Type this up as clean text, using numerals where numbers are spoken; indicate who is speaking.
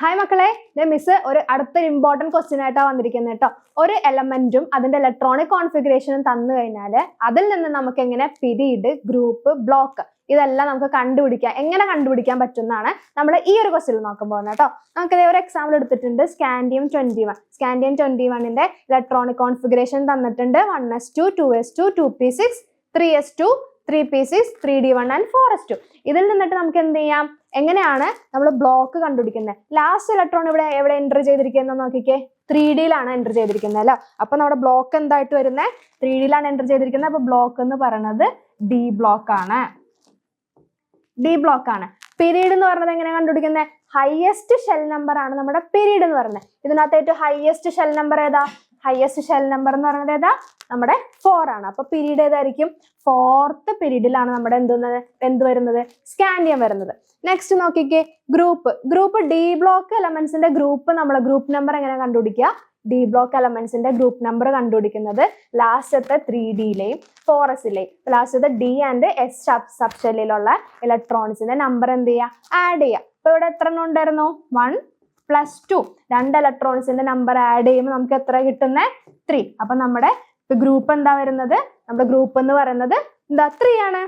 Speaker 1: Hi മക്കളെ, miss ഒരു അടുത്തൊരു ഇമ്പോർട്ടന്റ് ക്വസ്റ്റ്യൻ ആയിട്ടാണ് വന്നിരിക്കുന്നത് കേട്ടോ. ഒരു എലമെന്റും അതിന്റെ ഇലക്ട്രോണിക് കോൺഫിഗറേഷനും തന്നു കഴിഞ്ഞാൽ അതിൽ നിന്ന് നമുക്ക് എങ്ങനെ പീരീഡ്, ഗ്രൂപ്പ്, ബ്ലോക്ക് ഇതെല്ലാം നമുക്ക് എങ്ങനെ കണ്ടുപിടിക്കാൻ പറ്റുന്നതാണ് നമ്മൾ ഈ ഒരു ക്വസ്റ്റ്യൻ നോക്കാൻ പോകുന്നത് കേട്ടോ. നമുക്ക് ഒരു എക്സാമ്പിൾ എടുത്തിട്ടുണ്ട്. സ്കാൻഡിയം 21. സ്കാൻഡിയം 21ന്റെ ഇലക്ട്രോണിക് കോൺഫിഗറേഷൻ തന്നിട്ടുണ്ട്. 1s2, 2s2, 2p6, 3s2, 3p6, 3d1 and 4s2. ഇതിൽ നിന്നിട്ട് നമുക്ക് എന്ത് ചെയ്യാം, എങ്ങനെയാണ് നമ്മൾ ബ്ലോക്ക് കണ്ടുപിടിക്കുന്നത്? ലാസ്റ്റ് ഇലക്ട്രോൺ എവിടെ എൻ്റർ ചെയ്തിരിക്കുന്നത് നോക്കിക്കേ, 3Dയിലാണ് എൻ്റർ ചെയ്തിരിക്കുന്നത് അല്ലേ. അപ്പൊ നമ്മുടെ ബ്ലോക്ക് എന്തായിട്ട് വരുന്നത്? 3Dയിലാണ് എൻ്റർ ചെയ്തിരിക്കുന്നത്. അപ്പൊ ബ്ലോക്ക് എന്ന് പറയുന്നത് ഡി ബ്ലോക്ക് ആണ്. പീരീഡ് എന്ന് പറയുന്നത് എങ്ങനെ കണ്ടുപിടിക്കുന്നത്? ഹയസ്റ്റ് ഷെൽ നമ്പർ ആണ് നമ്മുടെ പീരീഡ് എന്ന് പറയുന്നത്. ഇതിനകത്ത് ഏറ്റവും ഹയസ്റ്റ് ഷെൽ നമ്പർ ഏതാ? ഹയസ്റ്റ് ഷെൽ നമ്പർ എന്ന് പറയുന്നത് ഏതാ? നമ്മുടെ 4 ആണ്. അപ്പൊ പീരീഡ് ഏതായിരിക്കും? 4th പീരീഡിലാണ് നമ്മുടെ എന്ത് വരുന്നത്? സ്കാൻഡിയം വരുന്നത്. നെക്സ്റ്റ് നോക്കിക്കേ, ഗ്രൂപ്പ് ഡി ബ്ലോക്ക് എലമെന്റ്സിന്റെ ഗ്രൂപ്പ് നമ്പർ എങ്ങനെ കണ്ടുപിടിക്കുക? ഡി ബ്ലോക്ക് എലമെന്റ്സിന്റെ ഗ്രൂപ്പ് നമ്പർ കണ്ടുപിടിക്കുന്നത് ലാസ്റ്റത്തെ 3Dയിലെയും 4sലെയും ലാസ്റ്റത്തെ ഡി ആൻഡ് എസ് സബ്ഷെല്ലിലുള്ള ഇലക്ട്രോൺസിന്റെ നമ്പർ എന്ത് ചെയ്യുക? ആഡ് ചെയ്യുക. അപ്പൊ ഇവിടെ എത്ര എണ്ണം ഉണ്ടായിരുന്നു? 1 + 2. 2 ഇലക്ട്രോൺസിന്റെ നമ്പർ ആഡ് ചെയ്യുമ്പോൾ നമുക്ക് എത്ര കിട്ടുന്നത്? 3. അപ്പൊ നമ്മുടെ ഗ്രൂപ്പ് എന്താ വരുന്നത്? നമ്മുടെ ഗ്രൂപ്പ് എന്ന് പറയുന്നത് എന്താ? 3 ആണ്.